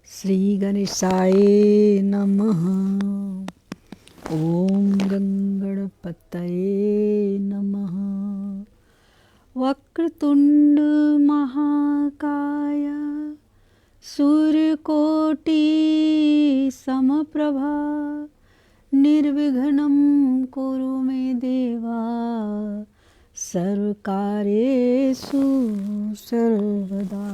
श्री गणेशाय नमः। ओम गंगणपतये नमः। वक्रतुंड महाकाय सूर्यकोटि समप्रभा निर्विघ्नं कुरु मे देवा सर्वकार्येषु सर्वदा।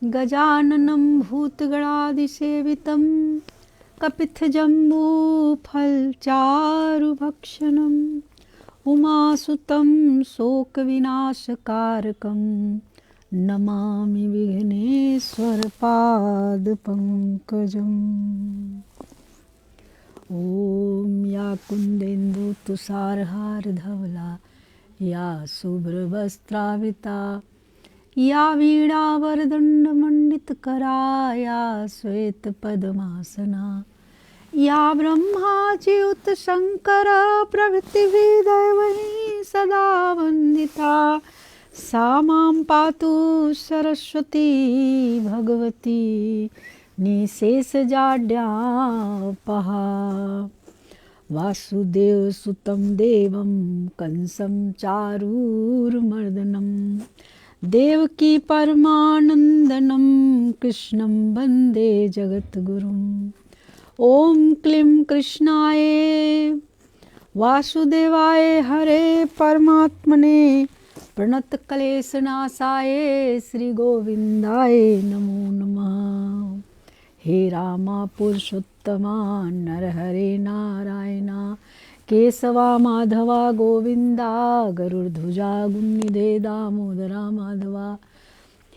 गजाननं भूतगणादिसेवितं कपित्थजम्बूफलचारुभक्षणम् उमासुतं शोकविनाशकारकं नमामि विघ्नेश्वरपादपङ्कजम्। ॐ या कुन्देन्दुतुषारहारधवला या शुभ्रवस्त्रावृता या वीणावरदण्डमण्डितकरा या श्वेतपद्मासना या ब्रह्माच्युतशङ्करप्रभृतिभिः दैवैः सदा वन्दिता सा मां पातु सरस्वती भगवती निःशेषजाड्यापहा। वासुदेवसुतं देवं कंसं चारूरमर्दनं देवकी परमानन्दनं कृष्णं वन्दे जगद्गुरुम्। ॐ क्लीं कृष्णाय वासुदेवाय हरे परमात्मने प्रणतक्लेशनाशाय श्रीगोविन्दाय नमो नमः। हे रामा पुरुषोत्तमा नरहरे नारायणा केशवा माधवा गोविंदा गरुड़ध्वजा गुणनिधे दामोदरा माधवा।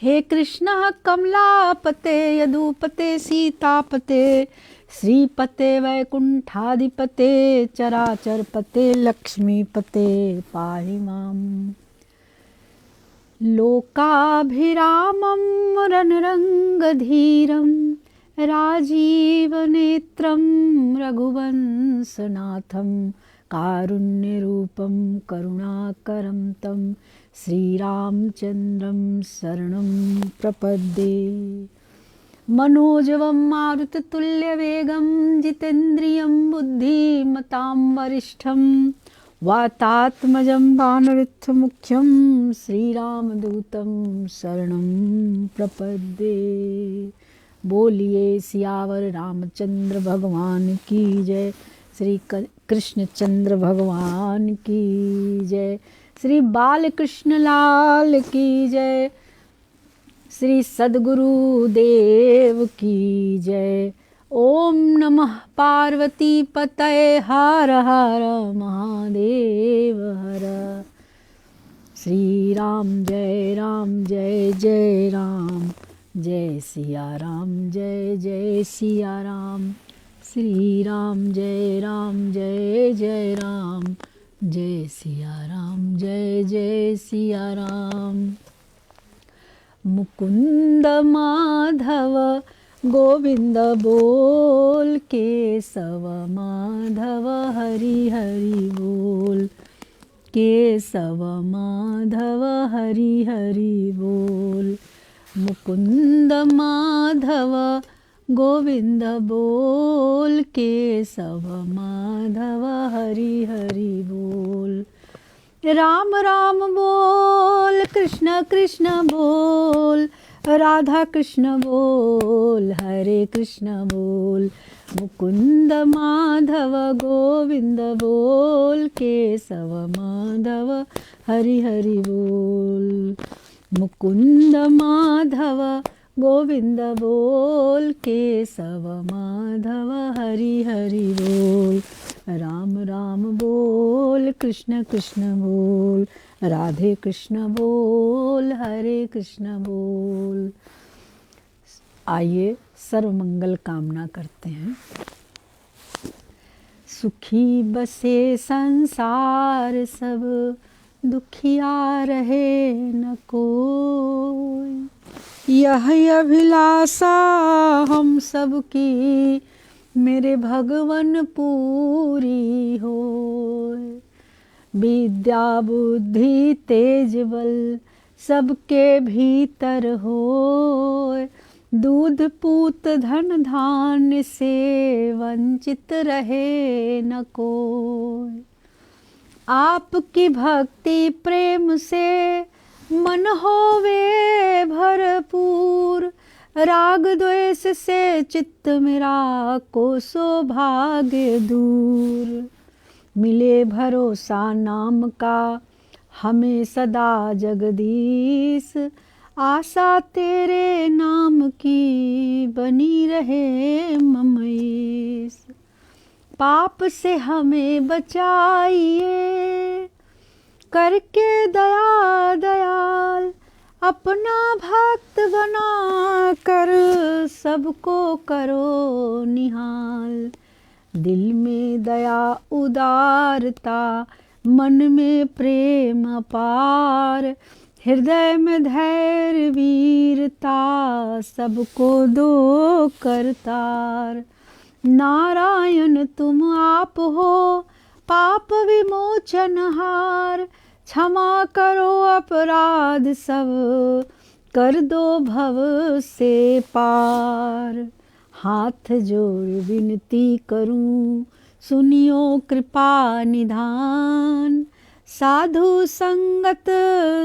हे कृष्ण कमलापते यदुपते सीतापते श्रीपते वैकुंठाधिपते चराचरपते लक्ष्मीपते पाहि माम्। लोकाभिरामं रणरङ्गधीरं राजीवनेत्रं रघुवंशनाथं कारुण्यरूपं करुणाकरं तं श्रीरामचन्द्रं शरणं प्रपद्ये। मनोजवं मारुततुल्यवेगं जितेन्द्रियं बुद्धिमतां वरिष्ठं वातात्मजं वानरयुथमुख्यं श्रीरामदूतं शरणं प्रपद्ये। बोलिए सियावर रामचंद्र भगवान की जय। श्री कृष्णचंद्र भगवान की जय। श्री बालकृष्ण लाल की जय। श्री सद्गुरु देव की जय। ओम नमः पार्वती पतये हर हर महादेव हर। श्री राम जय जय राम जय सिया राम जय सिया राम। श्री राम जय जय राम जय सिया राम जय सिया राम। मुकुंद माधव गोविंद बोल केशव माधव हरि हरि बोल केशव माधव हरि हरि बोल। मुकुंद माधव गोविंद बोल केशव माधव हरि हरि बोल। राम राम बोल कृष्ण कृष्ण बोल राधा कृष्ण बोल हरे कृष्ण बोल। मुकुंद माधव गोविंद बोल केशव माधव हरि हरि बोल। मुकुंद माधव गोविंद बोल केशव माधव हरि हरि बोल। राम राम बोल कृष्ण कृष्ण बोल राधे कृष्ण बोल हरे कृष्ण बोल। आइए सर्वमंगल कामना करते हैं। सुखी बसे संसार सब दुखिया रहे न कोई। यह अभिलाषा हम सब की मेरे भगवन पूरी हो। विद्या बुद्धि तेज बल सबके भीतर हो। दूध पूत धन धान्य से वंचित रहे न कोई। आपकी भक्ति प्रेम से मन होवे भरपूर, राग द्वेष से चित्त मेरा को सौभाग्य दूर। मिले भरोसा नाम का हमें सदा जगदीश, आशा तेरे नाम की बनी रहे ममईस। पाप से हमें बचाइए करके दया दयाल, अपना भक्त बना कर सबको करो निहाल। दिल में दया उदारता, मन में प्रेम अपार, हृदय में धैर्य वीरता, सबको दो करतार। नारायण तुम आप हो पाप विमोचनहार, क्षमा करो अपराध सब, कर दो भव से पार। हाथ जोड़ विनती करूं सुनियो कृपा निधान, साधु संगत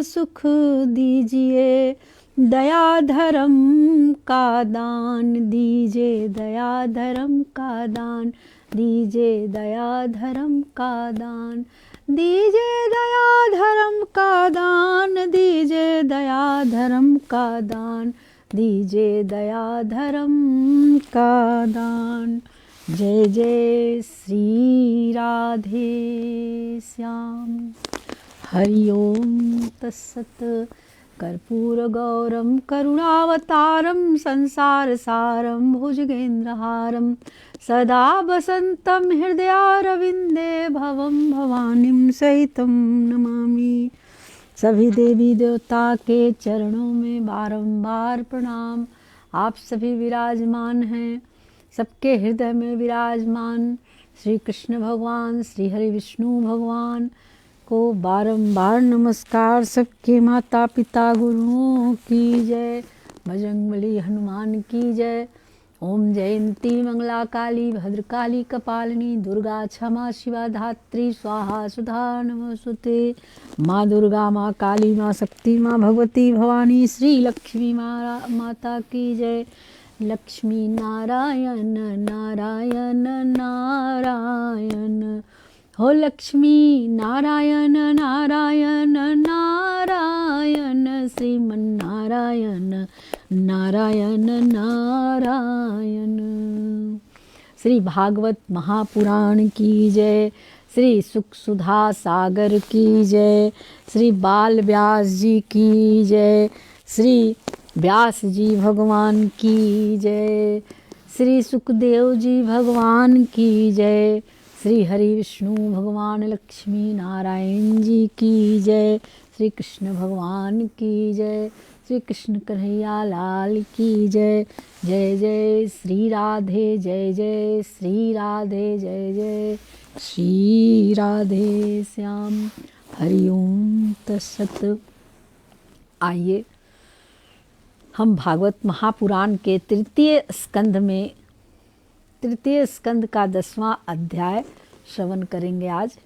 सुख दीजिए, दया धर्म का दान दीजिए, दया धर्म का दान दीजिए, दया धर्म का दान दीजिए, दया धर्म का दान दीजिए, दया धर्म का दान दीजिए, दया धर्म का दान। जय जय श्री राधे श्याम। हरि ओम तत्सत। कर्पूर गौरम करुणावतारम संसार सारम भुजगेन्द्रहारम, सदा वसंतम हृदयारविंदे भवम भवानीं सहितं नमामि। सभी देवी देवता के चरणों में बारंबार प्रणाम। आप सभी विराजमान हैं, सबके हृदय में विराजमान श्री कृष्ण भगवान, श्री हरि विष्णु भगवान को बारंबार नमस्कार। सबके माता पिता गुरुओं की जय, बजरंगबली हनुमान की जय। ओम जयंती मंगला काली भद्रकाली कपालिनी, दुर्गा क्षमा शिवा धात्री स्वाहा सुधा नमोस्तुते। माँ दुर्गा, माँ काली, माँ शक्ति, माँ भगवती भवानी, श्री लक्ष्मी माता की जय। लक्ष्मी नारायण नारायण नारायण, हो लक्ष्मी नारायण नारायण नारायण, श्रीमन नारायण नारायण नारायण। श्री भागवत महापुराण की जय, श्री सुख सुधा सागर की जय, श्री बाल व्यास जी की जय, श्री व्यास जी भगवान की जय, श्री सुखदेव जी भगवान की जय, श्री हरि विष्णु भगवान लक्ष्मी नारायण जी की जय, श्री कृष्ण भगवान की जय, श्री कृष्ण कन्हैया लाल की जय। जय जय श्री राधे, जय जय श्री राधे, जय जय श्री राधे श्याम। हरि ओम तत्सत। आइए हम भागवत महापुराण के तृतीय स्कंद का 10वां अध्याय श्रवण करेंगे आज।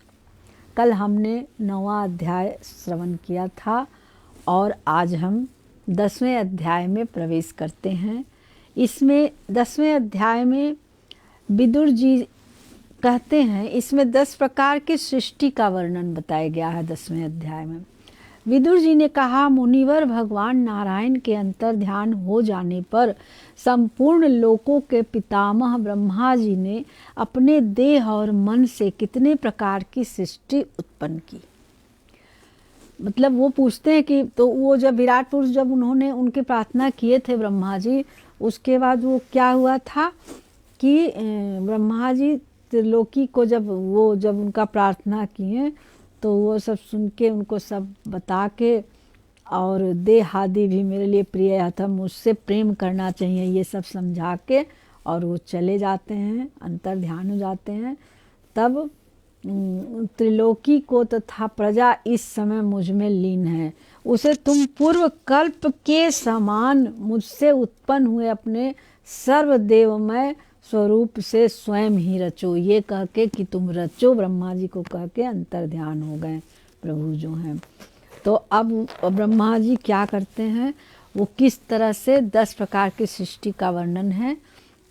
कल हमने 9वां अध्याय श्रवण किया था और आज हम 10वें अध्याय में प्रवेश करते हैं। इसमें 10वें अध्याय में विदुर जी कहते हैं, इसमें 10 प्रकार की सृष्टि का वर्णन बताया गया है 10वें अध्याय में। विदुर जी ने कहा, मुनिवर भगवान नारायण के अंतर ध्यान हो जाने पर संपूर्ण लोकों के पितामह ब्रह्मा जी ने अपने देह और मन से कितने प्रकार की सृष्टि उत्पन्न की। मतलब वो पूछते हैं कि तो वो जब विराट पुरुष जब उन्होंने उनकी प्रार्थना किए थे ब्रह्मा जी, उसके बाद वो क्या हुआ था कि ब्रह्मा जी त्रिलोकी को जब उनका प्रार्थना किए तो वो सब सुन के उनको सब बता के, और देह आदि भी मेरे लिए प्रिय है था, मुझसे प्रेम करना चाहिए, ये सब समझा के और वो चले जाते हैं, अंतर ध्यान हो जाते हैं। तब त्रिलोकी को तथा प्रजा इस समय मुझ में लीन है, उसे तुम पूर्व कल्प के समान मुझसे उत्पन्न हुए अपने सर्वदेवमय स्वरूप से स्वयं ही रचो। ये कह के कि तुम रचो, ब्रह्मा जी को कह के अंतर ध्यान हो गए प्रभु जो हैं। तो अब ब्रह्मा जी क्या करते हैं, वो किस तरह से 10 प्रकार की सृष्टि का वर्णन है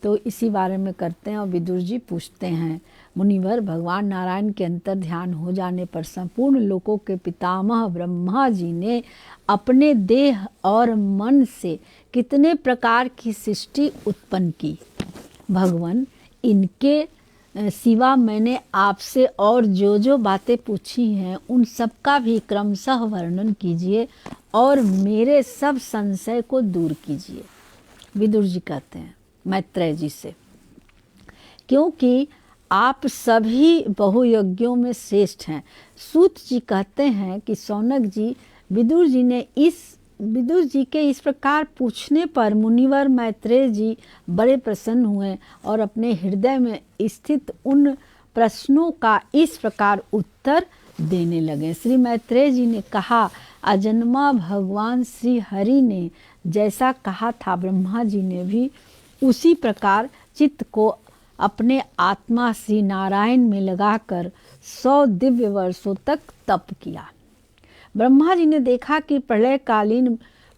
तो इसी बारे में करते हैं। और विदुर जी पूछते हैं, मुनिवर, भगवान नारायण के अंतर ध्यान हो जाने पर संपूर्ण लोकों के पितामह ब्रह्मा जी ने अपने देह और मन से कितने प्रकार की सृष्टि उत्पन्न की? भगवान, इनके सिवा मैंने आपसे और जो जो बातें पूछी हैं उन सब का भी क्रमशः वर्णन कीजिए और मेरे सब संशय को दूर कीजिए। विदुर जी कहते हैं मैत्रेय जी से, क्योंकि आप सभी बहुयज्ञों में श्रेष्ठ हैं। सूत जी कहते हैं कि शौनक जी, विदुर जी के इस प्रकार पूछने पर मुनिवर मैत्रेय जी बड़े प्रसन्न हुए और अपने हृदय में स्थित उन प्रश्नों का इस प्रकार उत्तर देने लगे। श्री मैत्रेय जी ने कहा, अजन्मा भगवान श्री हरि ने जैसा कहा था, ब्रह्मा जी ने भी उसी प्रकार चित्त को अपने आत्मा श्री नारायण में लगाकर 100 दिव्य वर्षों तक तप किया। ब्रह्मा जी ने देखा कि प्रलयकालीन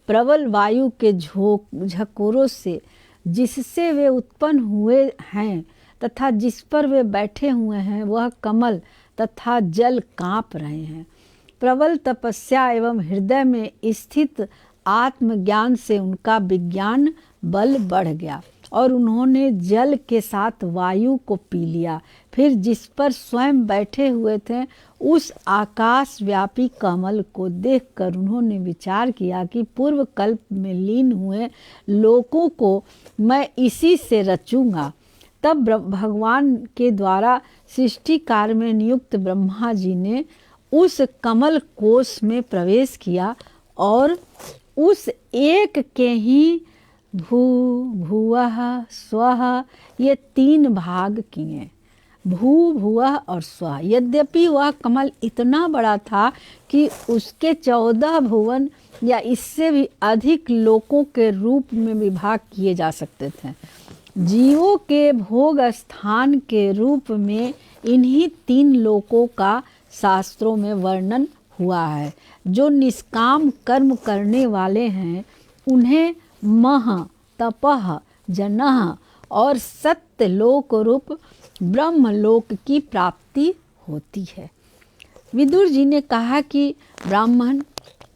प्रबल वायु के झकोरों से जिससे वे उत्पन्न हुए हैं तथा जिस पर वे बैठे हुए हैं वह कमल तथा जल कांप रहे हैं। प्रबल तपस्या एवं हृदय में स्थित आत्मज्ञान से उनका विज्ञान बल बढ़ गया और उन्होंने जल के साथ वायु को पी लिया। फिर जिस पर स्वयं बैठे हुए थे उस आकाश व्यापी कमल को देखकर उन्होंने विचार किया कि पूर्व कल्प में लीन हुए लोकों को मैं इसी से रचूंगा। तब भगवान के द्वारा सृष्टि कार्य में नियुक्त ब्रह्मा जी ने उस कमल कोश में प्रवेश किया और उस एक के ही भू भुवः स्वः ये 3 भाग किए, भू भुवः और स्वः। यद्यपि वह कमल इतना बड़ा था कि उसके 14 भुवन या इससे भी अधिक लोकों के रूप में विभाग किए जा सकते थे। जीवों के भोग स्थान के रूप में इन्हीं 3 लोकों का शास्त्रों में वर्णन हुआ है। जो निष्काम कर्म करने वाले हैं उन्हें मह तपह जनः और सत्यलोक रूप ब्रह्मलोक की प्राप्ति होती है। विदुर जी ने कहा कि ब्राह्मण,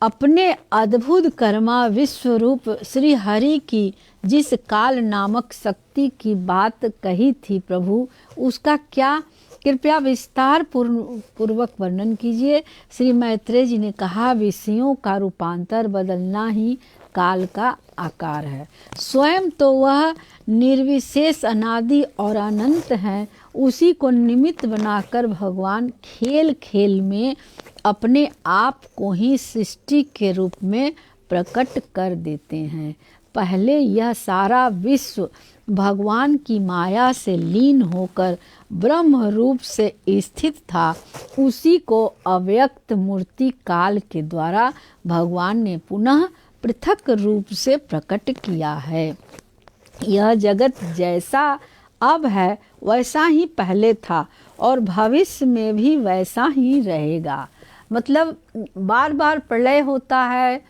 अपने अद्भुत कर्मा विश्वरूप श्री हरि की जिस काल नामक शक्ति की बात कही थी प्रभु, उसका क्या कृपया विस्तार पूर्वक वर्णन कीजिए। श्री मैत्रेय जी ने कहा, विषयों का रूपांतर बदलना ही काल का आकार है। स्वयं तो वह निर्विशेष अनादि और अनंत है। उसी को निमित्त बनाकर भगवान खेल खेल में अपने आप को ही सृष्टि के रूप में प्रकट कर देते हैं। पहले यह सारा विश्व भगवान की माया से लीन होकर ब्रह्म रूप से स्थित था। उसी को अव्यक्त मूर्ति काल के द्वारा भगवान ने पुनः पृथक रूप से प्रकट किया है। यह जगत जैसा अब है वैसा ही पहले था और भविष्य में भी वैसा ही रहेगा। मतलब बार बार प्रलय होता है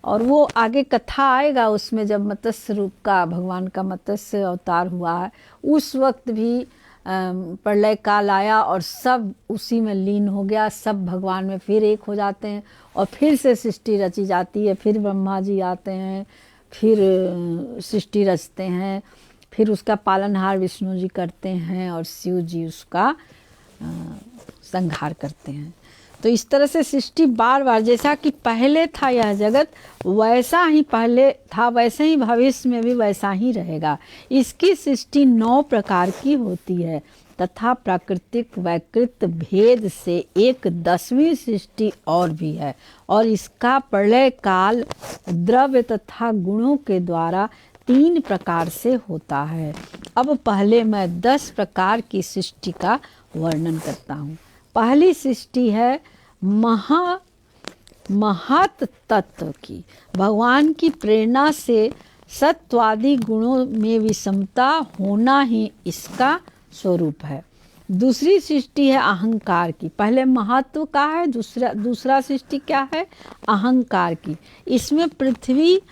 और वो आगे कथा आएगा उसमें, जब मत्स्य रूप का भगवान का मत्स्य अवतार हुआ है उस वक्त भी प्रलय काल आया और सब उसी में लीन हो गया। सब भगवान में फिर एक हो जाते हैं और फिर से सृष्टि रची जाती है। फिर ब्रह्मा जी आते हैं, फिर सृष्टि रचते हैं, फिर उसका पालनहार विष्णु जी करते हैं और शिव जी उसका संहार करते हैं। तो इस तरह से सृष्टि बार बार, जैसा कि पहले था यह जगत वैसा ही पहले था, वैसे ही भविष्य में भी वैसा ही रहेगा। इसकी सृष्टि 9 प्रकार की होती है तथा प्राकृतिक वैकृत भेद से एक 10वीं सृष्टि और भी है और इसका प्रलय काल द्रव्य तथा गुणों के द्वारा 3 प्रकार से होता है। अब पहले मैं 10 प्रकार की सृष्टि का वर्णन करता हूँ। पहली सृष्टि है महत तत्व की, भगवान की प्रेरणा से सत्वादी गुणों में विषमता होना ही इसका स्वरूप है। दूसरी सृष्टि है अहंकार की। पहले महत्व का है, दूसरा सृष्टि क्या है? अहंकार की। इसमें पृथ्वी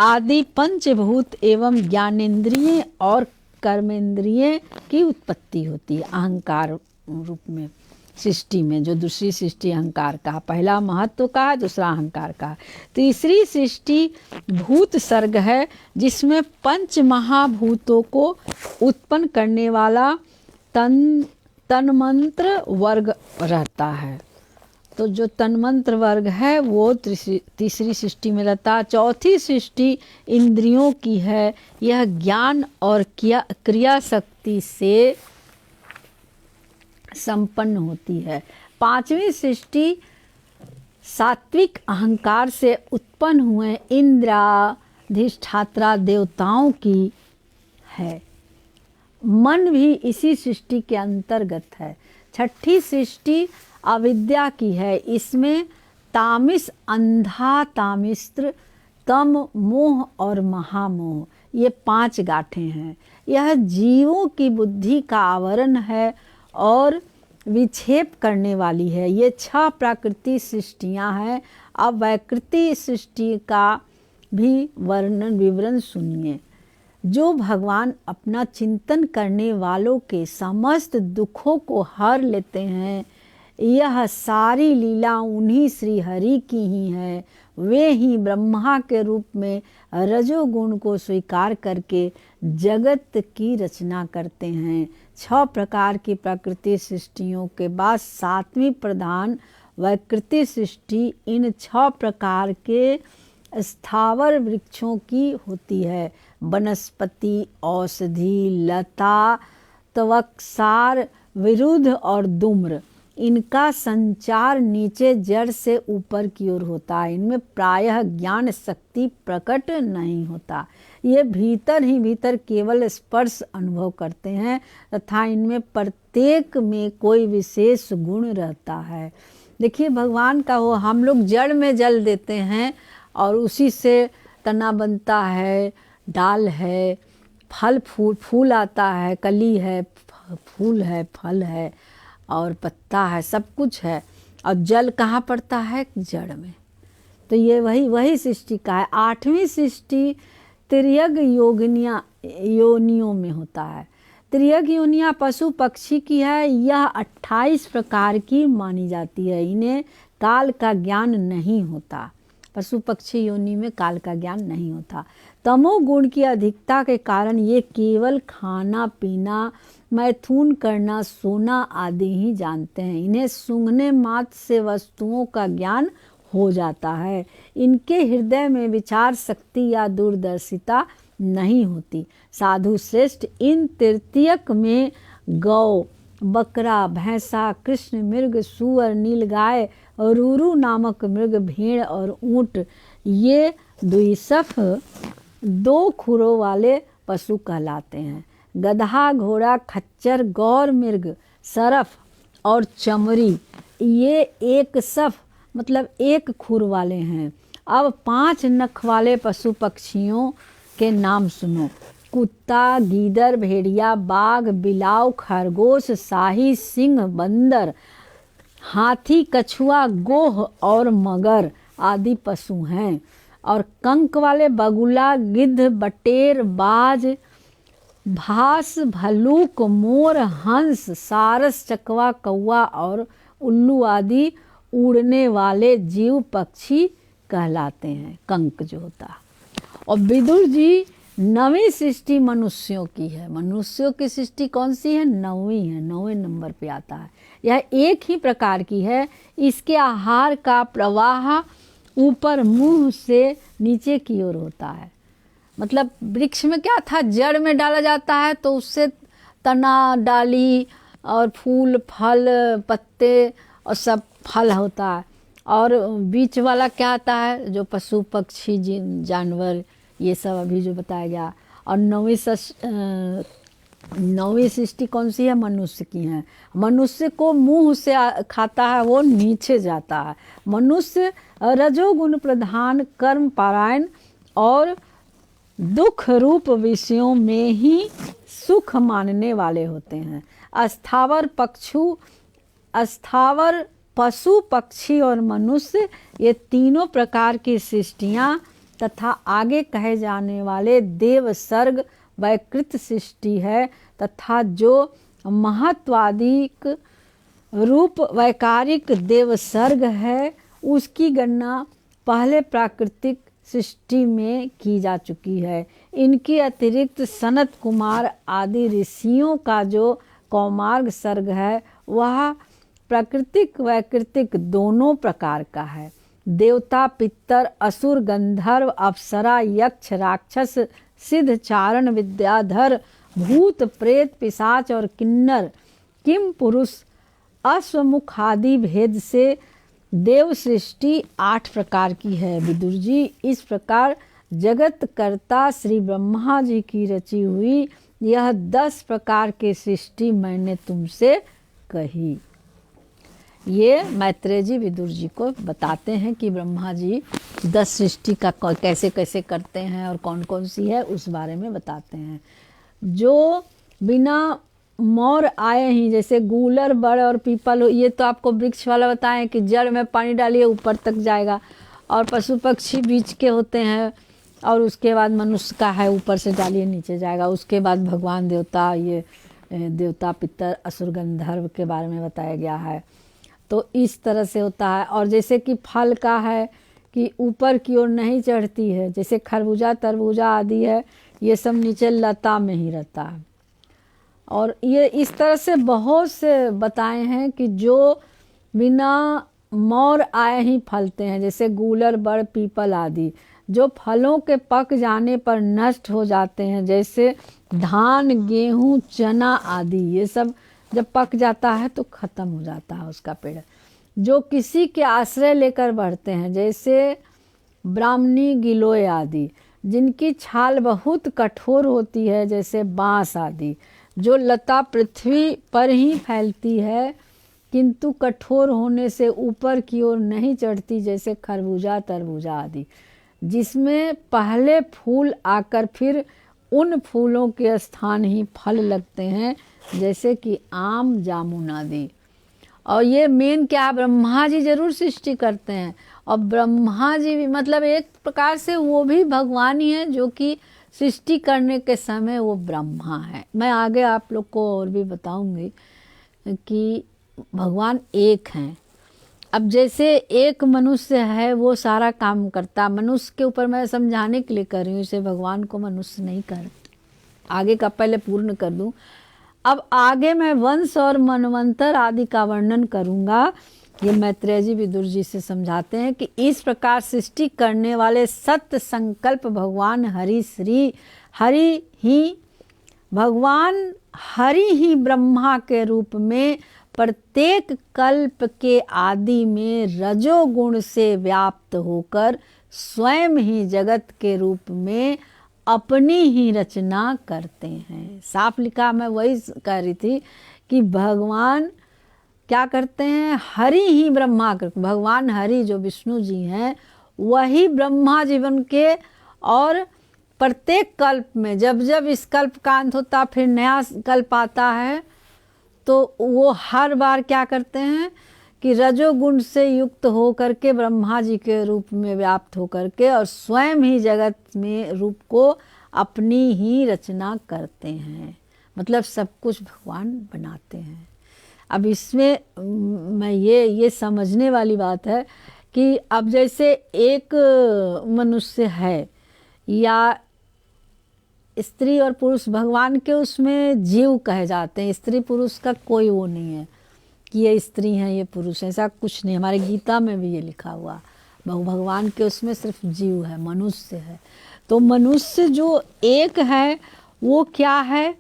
आदि पंचभूत एवं ज्ञानेंद्रिय और कर्मेंद्रिय की उत्पत्ति होती है अहंकार रूप में। सृष्टि में जो दूसरी सृष्टि अहंकार का, पहला महत्व का है, दूसरा अहंकार का। तीसरी सृष्टि भूत सर्ग है, जिसमें पंच महाभूतों को उत्पन्न करने वाला तन्मंत्र वर्ग रहता है। तो जो तन्मंत्र वर्ग है वो तीसरी सृष्टि में रहता है। चौथी सृष्टि इंद्रियों की है, यह ज्ञान और क्रिया शक्ति से संपन्न होती है। पांचवी सृष्टि सात्विक अहंकार से उत्पन्न हुए इंद्राधिष्ठात्रा देवताओं की है। मन भी इसी सृष्टि के अंतर्गत है। छठी सृष्टि अविद्या की है। इसमें तामिस, अंधा तामिस्त्र, तम, मोह और महामोह, ये 5 गांठें हैं। यह जीवों की बुद्धि का आवरण है और विक्षेप करने वाली है। ये 6 प्राकृतिक सृष्टियां हैं। अब वैकृति सृष्टि का भी विवरण सुनिए। जो भगवान अपना चिंतन करने वालों के समस्त दुखों को हर लेते हैं, यह सारी लीला उन्हीं श्री हरि की ही है। वे ही ब्रह्मा के रूप में रजोगुण को स्वीकार करके जगत की रचना करते हैं। 6 प्रकार की प्रकृति सृष्टियों के बाद 7वीं प्रधान वैकृति सृष्टि इन 6 प्रकार के स्थावर वृक्षों की होती है। वनस्पति, औषधि, लता, त्वक्सार, विरुद्ध और धूम्र। इनका संचार नीचे जड़ से ऊपर की ओर होता है। इनमें प्रायः ज्ञान शक्ति प्रकट नहीं होता। ये भीतर ही भीतर केवल स्पर्श अनुभव करते हैं तथा इनमें प्रत्येक में कोई विशेष गुण रहता है। देखिए भगवान का वो, हम लोग जड़ में जल देते हैं और उसी से तना बनता है, डाल है, फूल आता है, कली है, फूल है, फल है और पत्ता है, सब कुछ है। और जल कहाँ पड़ता है? जड़ में। तो ये वही सृष्टि का है। 8वीं सृष्टि त्रियग योनियों में होता है। त्रियग योनियाँ पशु पक्षी की है। यह 28 प्रकार की मानी जाती है। इन्हें काल का ज्ञान नहीं होता। पशु पक्षी योनि में काल का ज्ञान नहीं होता। तमोगुण की अधिकता के कारण ये केवल खाना पीना, मैथुन करना, सोना आदि ही जानते हैं। इन्हें सूंघने मात्र से वस्तुओं का ज्ञान हो जाता है। इनके हृदय में विचार शक्ति या दूरदर्शिता नहीं होती। साधु श्रेष्ठ, इन तृतीयक में गौ, बकरा, भैंसा, कृष्ण मृग, सूअर, नीलगाय, रूरू नामक मृग, भेड़ और ऊंट, ये द्विसफ 2 खुरों वाले पशु कहलाते हैं। गधा, घोड़ा, खच्चर, गौर मृग, सरफ और चमरी, ये एक सफ मतलब 1 खुर वाले हैं। अब 5 नख वाले पशु पक्षियों के नाम सुनो। कुत्ता, गीदड़, भेड़िया, बाघ, बिलाव, खरगोश, शाही, सिंह, बंदर, हाथी, कछुआ, गोह और मगर आदि पशु हैं। और कंक वाले बगुला, गिद्ध, बटेर, बाज, भास, भल्लूक, मोर, हंस, सारस, चकवा, कौवा और उल्लू आदि उड़ने वाले जीव पक्षी कहलाते हैं। कंक जो होता है। और विदुर जी 9वीं सृष्टि मनुष्यों की है। मनुष्यों की सृष्टि कौन सी है? 9वीं है, 9वें नंबर पे आता है। यह एक ही प्रकार की है। इसके आहार का प्रवाह ऊपर मुंह से नीचे की ओर होता है। मतलब वृक्ष में क्या था? जड़ में डाला जाता है तो उससे तना, डाली और फूल, फल, पत्ते और सब फल होता है। और बीच वाला क्या आता है? जो पशु पक्षी जानवर, ये सब अभी जो बताया गया। और 9वीं 9वीं सृष्टि कौन सी है? मनुष्य की है। मनुष्य को मुंह से खाता है वो नीचे जाता है। मनुष्य रजोगुण प्रधान, कर्म पारायण और दुख रूप विषयों में ही सुख मानने वाले होते हैं। अस्थावर पशु पक्षी और मनुष्य, ये तीनों प्रकार की सृष्टियाँ तथा आगे कहे जाने वाले देव सर्ग वैकृत सृष्टि है तथा जो महत्वादिक रूप वैकारिक देव सर्ग है उसकी गणना पहले प्राकृतिक सृष्टि में की जा चुकी है। इनके अतिरिक्त सनत कुमार आदि ऋषियों का जो कौमार्ग सर्ग है वह प्राकृतिक वैकृतिक दोनों प्रकार का है। देवता, पितर, असुर, गंधर्व, अप्सरा, यक्ष, राक्षस, सिद्ध, चारण, विद्याधर, भूत, प्रेत, पिशाच और किन्नर, किम पुरुष, अश्वमुख आदि भेद से देव सृष्टि 8 प्रकार की है। विदुर जी, इस प्रकार जगत कर्ता श्री ब्रह्मा जी की रची हुई यह 10 प्रकार की सृष्टि मैंने तुमसे कही। ये मैत्रेय जी विदुर जी को बताते हैं कि ब्रह्मा जी 10 सृष्टि का कैसे कैसे करते हैं और कौन कौन सी है उस बारे में बताते हैं। जो बिना मोर आए ही, जैसे गूलर, बड़ और पीपल, ये तो आपको वृक्ष वाला बताएं कि जड़ में पानी डालिए ऊपर तक जाएगा, और पशु पक्षी बीच के होते हैं, और उसके बाद मनुष्य का है ऊपर से डालिए नीचे जाएगा। उसके बाद भगवान देवता, ये देवता, पितर, असुर, गंधर्व के बारे में बताया गया है। तो इस तरह से होता है। और जैसे कि फल का है कि ऊपर की ओर नहीं चढ़ती है, जैसे खरबूजा, तरबूजा आदि है, ये सब नीचे लता में ही रहता है। और ये इस तरह से बहुत से बताए हैं कि जो बिना मोर आए ही फलते हैं, जैसे गूलर, बड़, पीपल आदि, जो फलों के पक जाने पर नष्ट हो जाते हैं, जैसे धान, गेहूँ, चना आदि, ये सब जब पक जाता है तो खत्म हो जाता है उसका पेड़। जो किसी के आश्रय लेकर बढ़ते हैं, जैसे ब्राह्मणी, गिलोय आदि, जिनकी छाल बहुत कठोर होती है, जैसे बांस आदि, जो लता पृथ्वी पर ही फैलती है किंतु कठोर होने से ऊपर की ओर नहीं चढ़ती, जैसे खरबूजा, तरबूजा आदि, जिसमें पहले फूल आकर फिर उन फूलों के स्थान ही फल लगते हैं, जैसे कि आम, जामुन आदि। और ये मेन क्या, ब्रह्मा जी जरूर सृष्टि करते हैं। और ब्रह्मा जी भी मतलब एक प्रकार से वो भी भगवान ही है, जो कि सृष्टि करने के समय वो ब्रह्मा है। मैं आगे आप लोग को और भी बताऊंगी कि भगवान एक हैं। अब जैसे एक मनुष्य है वो सारा काम करता, मनुष्य के ऊपर मैं समझाने के लिए कर रही हूँ, इसे भगवान को मनुष्य नहीं कर। आगे का पहले पूर्ण कर दूं। अब आगे मैं वंश और मनवंतर आदि का वर्णन करूंगा। ये मैत्रेय जी विदुर जी से समझाते हैं कि इस प्रकार सृष्टि करने वाले सत्य संकल्प भगवान भगवान हरि ही ब्रह्मा के रूप में प्रत्येक कल्प के आदि में रजोगुण से व्याप्त होकर स्वयं ही जगत के रूप में अपनी ही रचना करते हैं। साफ लिखा, मैं वही कह रही थी कि भगवान क्या करते हैं, हरि ही ब्रह्मा करते। भगवान हरि जो विष्णु जी हैं वही ब्रह्मा जीवन के, और प्रत्येक कल्प में जब जब इस कल्प का अंत होता फिर नया कल्प आता है, तो वो हर बार क्या करते हैं कि रजोगुण से युक्त हो करके ब्रह्मा जी के रूप में व्याप्त हो करके और स्वयं ही जगत में रूप को अपनी ही रचना करते हैं। मतलब सब कुछ भगवान बनाते हैं। अब इसमें मैं ये समझने वाली बात है कि अब जैसे एक मनुष्य है या स्त्री और पुरुष, भगवान के उसमें जीव कहे जाते हैं। स्त्री पुरुष का कोई वो नहीं है कि ये स्त्री हैं ये पुरुष है, ऐसा कुछ नहीं। हमारे गीता में भी ये लिखा हुआ, भगवान के उसमें सिर्फ जीव है, मनुष्य है। तो मनुष्य जो एक है वो क्या है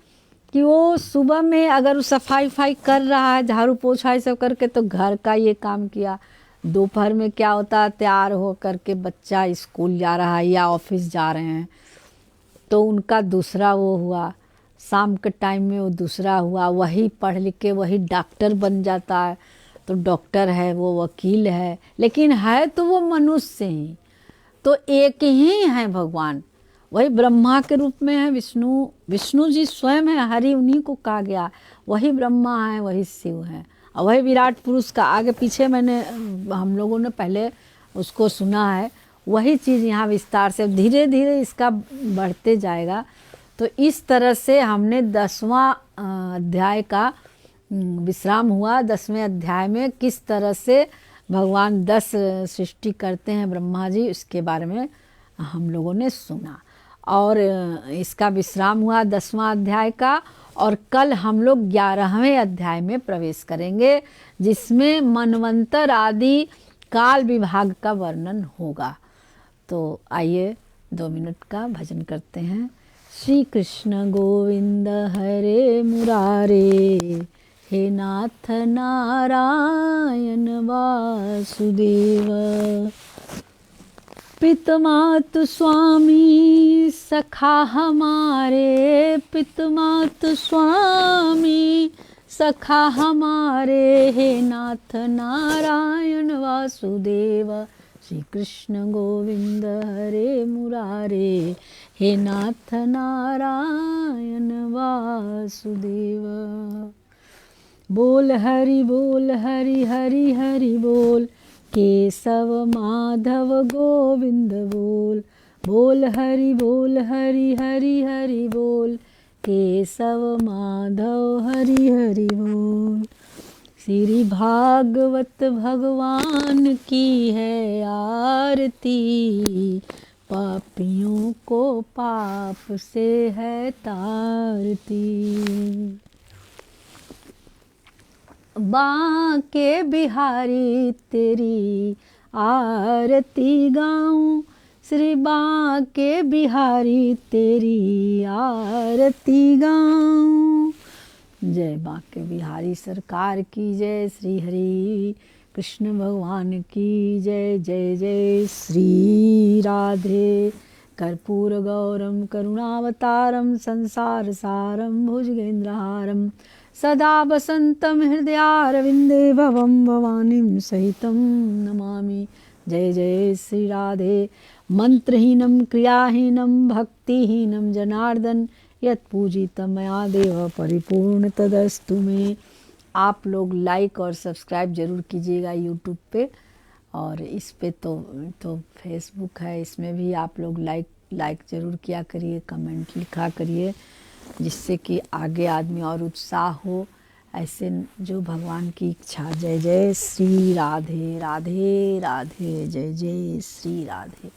कि वो सुबह में अगर सफाई कर रहा है, झाड़ू पोछा ये सब करके, तो घर का ये काम किया। दोपहर में क्या होता है, तैयार हो करके बच्चा स्कूल जा रहा है या ऑफिस जा रहे हैं तो उनका दूसरा वो हुआ। शाम के टाइम में वो दूसरा हुआ, वही पढ़ लिख के वही डॉक्टर बन जाता है, तो डॉक्टर है, वो वकील है, लेकिन है तो वो मनुष्य ही। तो एक ही है भगवान, वही ब्रह्मा के रूप में है विष्णु। विष्णु जी स्वयं है, हरि उन्हीं को कहा गया, वही ब्रह्मा है, वही शिव है, और वही विराट पुरुष का आगे पीछे मैंने हम लोगों ने पहले उसको सुना है, वही चीज़ यहाँ विस्तार से धीरे धीरे इसका बढ़ते जाएगा। तो इस तरह से हमने 10वां अध्याय का विश्राम हुआ। 10वें अध्याय में किस तरह से भगवान 10 सृष्टि करते हैं ब्रह्मा जी, उसके बारे में हम लोगों ने सुना, और इसका विश्राम हुआ 10वां अध्याय का। और कल हम लोग 11वें अध्याय में प्रवेश करेंगे, जिसमें मनवंतर आदि काल विभाग का वर्णन होगा। तो आइए 2 मिनट का भजन करते हैं। श्री कृष्ण गोविंद हरे मुरारे, हे नाथ नारायण वासुदेव। पितमातु स्वामी सखा हमारे, पितमातु स्वामी सखा हमारे, हे नाथ नारायण वासुदेव। श्री कृष्ण गोविंद हरे मुरारे, हे नाथ नारायण वासुदेव। बोल हरि हरि हरि बोल, केशव माधव गोविंद बोल। बोल हरि हरि हरि बोल, केशव माधव हरि हरि बोल। श्री भागवत भगवान की है आरती, पापियों को पाप से है तारती। बांके बिहारी तेरी आरती गाऊं, श्री बांके बिहारी तेरी आरती गाऊं। जय बांके बिहारी सरकार की जय, श्री हरि कृष्ण भगवान की जय। जय जय श्री राधे। कर्पूर गौरम करुणावतारम संसार सारम भुजगेन्द्रहारम सदा वसंतम हृदयारविंदे भवम भवानीं सहितं नमामि। जय जय श्री राधे। मंत्रहीनम क्रियाहीनम भक्तिहीनम जनार्दन, यत् पूजितं मया देव परिपूर्ण तदस्तु मे। आप लोग लाइक और सब्सक्राइब जरूर कीजिएगा यूट्यूब पे, और इस पे तो फेसबुक है, इसमें भी आप लोग लाइक ज़रूर किया करिए, कमेंट लिखा करिए, जिससे कि आगे आदमी और उत्साह हो, ऐसे जो भगवान की इच्छा। जय जय श्री राधे राधे राधे, जय जय श्री राधे।